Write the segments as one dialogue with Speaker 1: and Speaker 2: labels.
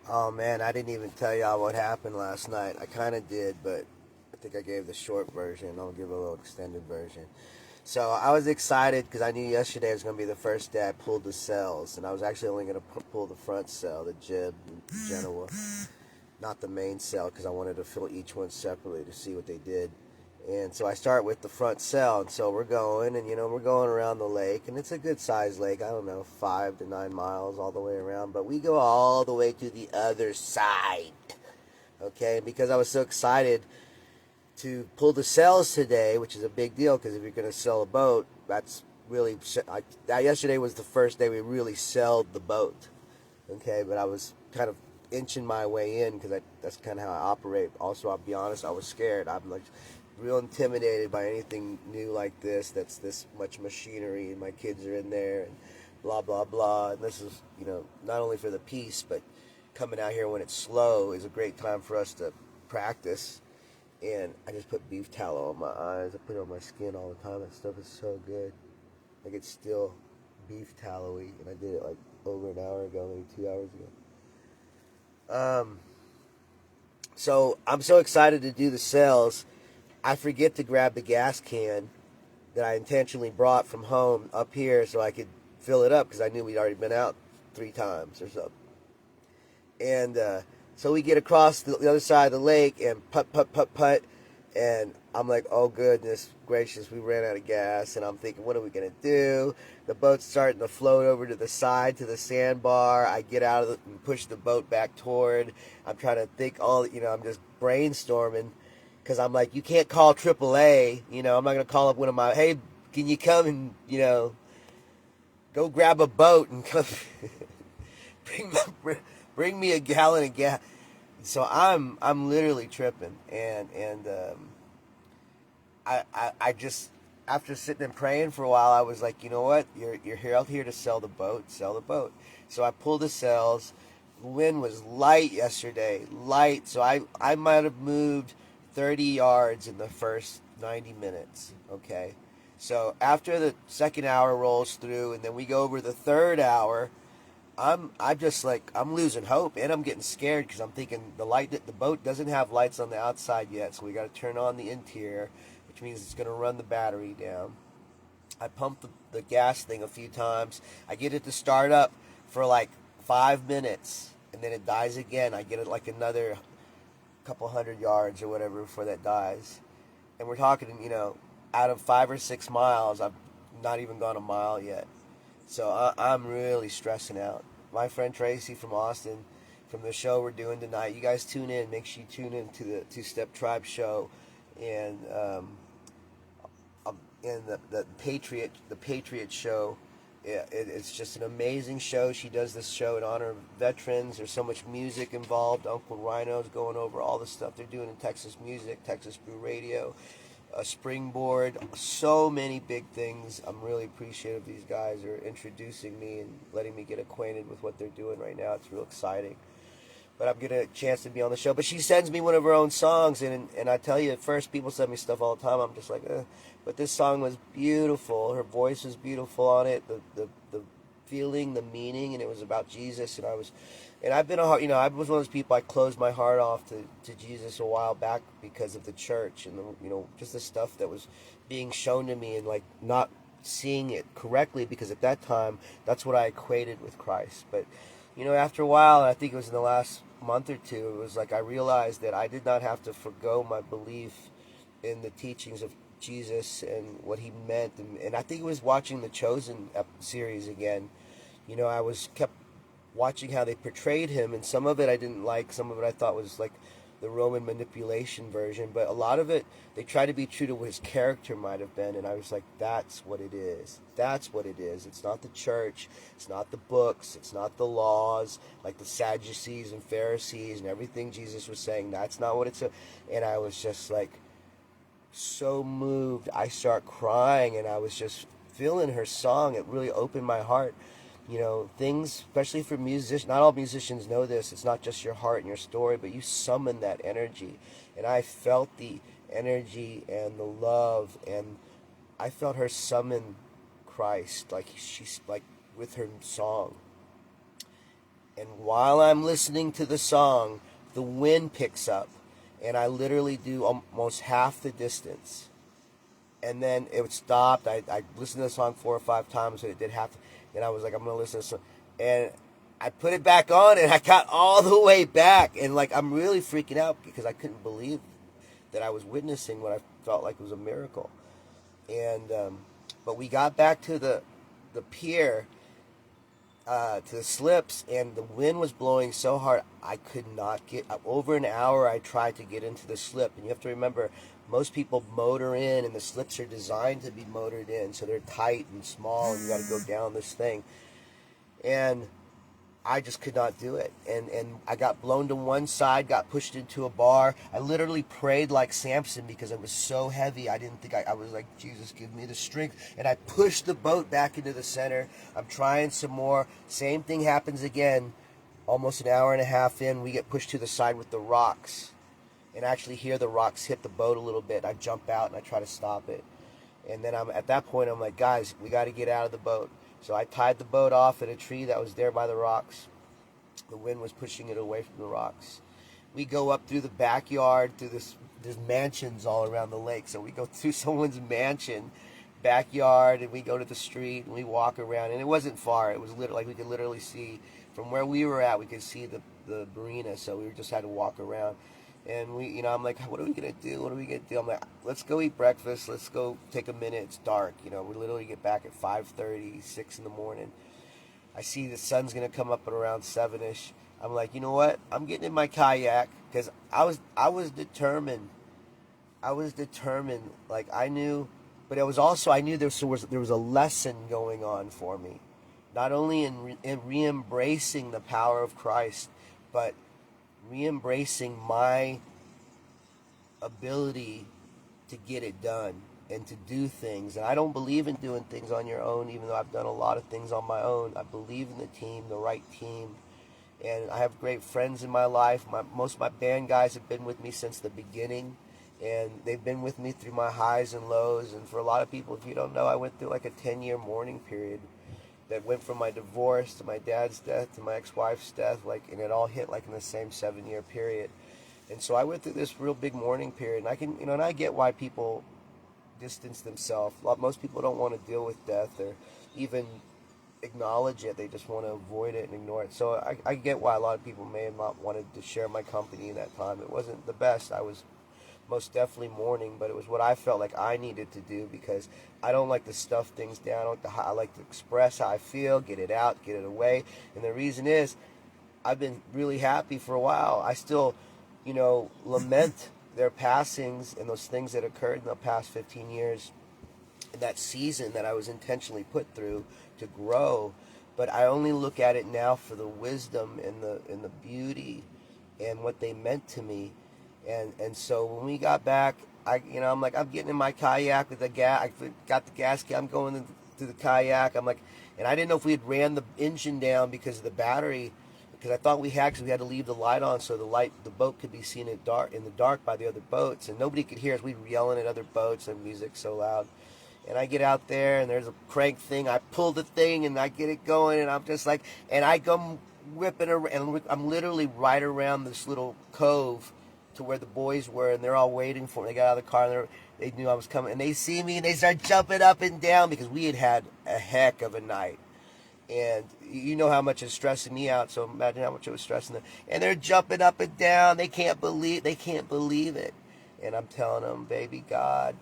Speaker 1: Oh man, I didn't even tell y'all what happened last night. I kind of did, but I think I gave the short version. I'll give a little extended version. So I was excited because I knew yesterday was going to be the first day I pulled the cells, and I was actually only going to pull the front cell, the jib, the Genoa, not the main cell, because I wanted to fill each one separately to see what they did. And so I start with the front cell, and so we're going, and we're going around the lake, and it's a good sized lake. I don't know, 5 to 9 miles all the way around, but we go all the way to the other side. Okay, because I was so excited to pull the cells today, which is a big deal because if you're going to sell a boat, that's really. Yesterday was the first day we really sold the boat. Okay, but I was kind of inching my way in because that's kind of how I operate. Also, I'll be honest, I was scared. I'm like real intimidated by anything new like this. That's this much machinery, and my kids are in there, and blah blah blah. And this is not only for the piece, but coming out here when it's slow is a great time for us to practice. And I just put beef tallow on my eyes. I put it on my skin all the time. That stuff is so good. Like it's still beef tallowy, and I did it like over an hour ago, maybe 2 hours ago. So I'm so excited to do the sales. I forget to grab the gas can that I intentionally brought from home up here so I could fill it up because I knew we'd already been out 3 times or so. And so we get across the other side of the lake and putt, putt, putt, putt. And I'm like, oh, goodness gracious, we ran out of gas. And I'm thinking, what are we going to do? The boat's starting to float over to the side, to the sandbar. I get out of it and push the boat back toward. I'm trying to think I'm just brainstorming. Because I'm like, you can't call AAA. I'm not going to call up one of my, hey, can you come and, go grab a boat and come bring me a gallon of gas. So I'm literally tripping, and I just, after sitting and praying for a while, I was like, you know what, you're here out here to sell the boat, sell the boat. So I pulled the sails. The wind was light yesterday, light. So I might have moved 30 yards in the first 90 minutes. Okay, so after the second hour rolls through, and then we go over the third hour. I'm just like, I'm losing hope, and I'm getting scared because I'm thinking the boat doesn't have lights on the outside yet, so we got to turn on the interior, which means it's going to run the battery down. I pump the gas thing a few times. I get it to start up for like 5 minutes, and then it dies again. I get it like another couple hundred yards or whatever before that dies. And we're talking, out of 5 or 6 miles, I've not even gone a mile yet. So I'm really stressing out. My friend Tracy from Austin, from the show we're doing tonight, you guys tune in. Make sure you tune in to the Two Step Tribe show, and the Patriot show. Yeah, it's just an amazing show. She does this show in honor of veterans. There's so much music involved. Uncle Rhino's going over all the stuff they're doing in Texas music, Texas Brew Radio, Springboard, so many big things. I'm really appreciative these guys are introducing me and letting me get acquainted with what they're doing right now. It's real exciting. But I'm getting a chance to be on the show. But she sends me one of her own songs, and I tell you, at first people send me stuff all the time. I'm just like, But this song was beautiful. Her voice was beautiful on it. The feeling, the meaning, and it was about Jesus. And I've been I was one of those people. I closed my heart off to Jesus a while back because of the church and just the stuff that was being shown to me, and like not seeing it correctly, because at that time that's what I equated with Christ. But after a while, I think it was in the last month or two, it was like I realized that I did not have to forgo my belief in the teachings of Jesus and what he meant. And I think it was watching the Chosen series again. I was kept watching how they portrayed him, and some of it I didn't like, some of it I thought was like the Roman manipulation version, but a lot of it they try to be true to what his character might have been, and I was like, that's what it is. That's what it is. It's not the church, it's not the books, it's not the laws like the Sadducees and Pharisees and everything Jesus was saying. That's not what it's. And I was just like so moved. I start crying, and I was just feeling her song. It really opened my heart. Things, especially for musicians, not all musicians know this. It's not just your heart and your story, but you summon that energy. And I felt the energy and the love, and I felt her summon Christ, like she's like with her song. And while I'm listening to the song, the wind picks up, and I literally do almost half the distance. And then it stopped. I listened to the song 4 or 5 times, and it did half. And I was like, I'm gonna listen to this. And I put it back on, and I got all the way back. And like, I'm really freaking out because I couldn't believe that I was witnessing what I felt like was a miracle. And but we got back to the pier, to the slips, and the wind was blowing so hard I could not get. Over an hour I tried to get into the slip, and you have to remember, most people motor in, and the slips are designed to be motored in, so they're tight and small, and you got to go down this thing. And I just could not do it. And I got blown to one side, got pushed into a bar. I literally prayed like Samson because it was so heavy. I didn't think I was like, Jesus, give me the strength. And I pushed the boat back into the center. I'm trying some more. Same thing happens again. Almost an hour and a half in, we get pushed to the side with the rocks. And I actually hear the rocks hit the boat a little bit. I jump out and I try to stop it. And then at that point, I'm like, guys, we got to get out of the boat. So I tied the boat off at a tree that was there by the rocks. The wind was pushing it away from the rocks. We go up through the backyard, through there's mansions all around the lake. So we go through someone's mansion, backyard, and we go to the street, and we walk around. And it wasn't far. It was literally, like, we could literally see, from where we were at, we could see the marina. So we just had to walk around. And I'm like, what are we going to do? What are we going to do? I'm like, let's go eat breakfast. Let's go take a minute. It's dark. We literally get back at 5:30, 6 in the morning. I see the sun's going to come up at around 7-ish. I'm like, you know what? I'm getting in my kayak because I was determined. I was determined. Like, I knew, but it was also, I knew there was a lesson going on for me. Not only in re-embracing the power of Christ, but re-embracing my ability to get it done and to do things. And I don't believe in doing things on your own, even though I've done a lot of things on my own. I believe in the team, the right team. And I have great friends in my life. Most of my band guys have been with me since the beginning. And they've been with me through my highs and lows. And for a lot of people, if you don't know, I went through like a 10-year mourning period that went from my divorce to my dad's death to my ex-wife's death, and it all hit like in the same 7-year period. And so I went through this real big mourning period, and I can, and I get why people distance themselves. Most people don't want to deal with death or even acknowledge it. They just want to avoid it and ignore it. So I get why a lot of people may have not wanted to share my company in that time. It wasn't the best. I was most definitely mourning, but it was what I felt like I needed to do because I don't like to stuff things down. I like to express how I feel, get it out, get it away. And the reason is I've been really happy for a while. I still, lament their passings and those things that occurred in the past 15 years in that season that I was intentionally put through to grow. But I only look at it now for the wisdom and the beauty and what they meant to me. And so when we got back, I'm like, I'm getting in my kayak with the gas. I got the gas. I'm going to the kayak. I'm like, and I didn't know if we had ran the engine down because of the battery, because I thought we had, because we had to leave the light on so the boat could be seen in the dark by the other boats, and nobody could hear us. We were yelling at other boats and music so loud. And I get out there, and there's a crank thing. I pull the thing, and I get it going, and I'm just like, and I go whipping around, and I'm literally right around this little cove to where the boys were, and they're all waiting for me. They got out of the car, and they knew I was coming, and they see me, and they start jumping up and down because we had a heck of a night. And you know how much it's stressing me out, so imagine how much it was stressing them. And they're jumping up and down. They can't believe it. And I'm telling them, baby God,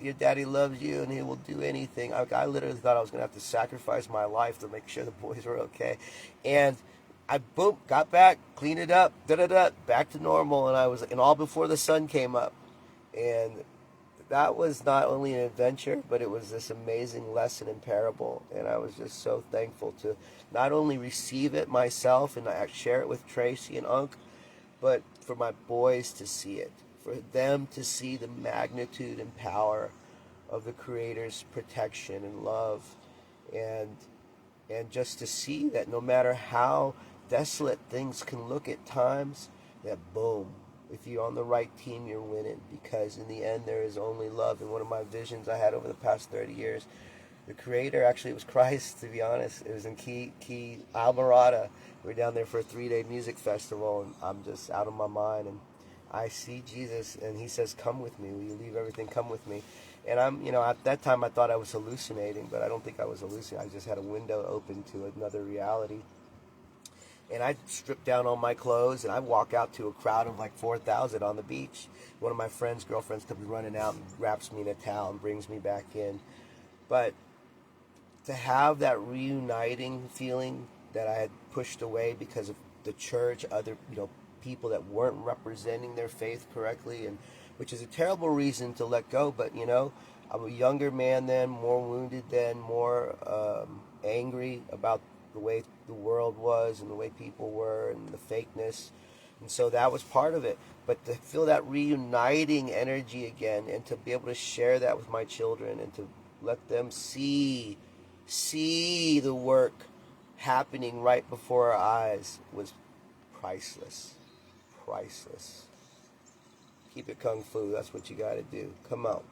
Speaker 1: your daddy loves you, and he will do anything. I literally thought I was going to have to sacrifice my life to make sure the boys were okay. And I got back, cleaned it up, back to normal, and all before the sun came up. And that was not only an adventure, but it was this amazing lesson and parable. And I was just so thankful to not only receive it myself and I share it with Tracy and Unc, but for my boys to see it, for them to see the magnitude and power of the Creator's protection and love, and just to see that no matter how desolate things can look at times, that boom, if you're on the right team, you're winning, because in the end there is only love. And one of my visions I had over the past 30 years The creator, actually, it was Christ, to be honest. It was in Key Almirada. We were down there for a 3-day music festival, and I'm just out of my mind. And I see Jesus, and he says, "Come with me. Will you leave everything? Come with me." And at that time I thought I was hallucinating, but I don't think I was hallucinating. I just had a window open to another reality. And I strip down all my clothes, and I walk out to a crowd of like 4,000 on the beach. One of my girlfriends comes running out and wraps me in a towel and brings me back in. But to have that reuniting feeling that I had pushed away because of the church, other people that weren't representing their faith correctly, and which is a terrible reason to let go. But I'm a younger man then, more wounded then, more angry about the way the world was and the way people were and the fakeness, and so that was part of it. But to feel that reuniting energy again, and to be able to share that with my children, and to let them see the work happening right before our eyes, was priceless. Priceless. Keep it kung fu. That's what you got to do. Come on.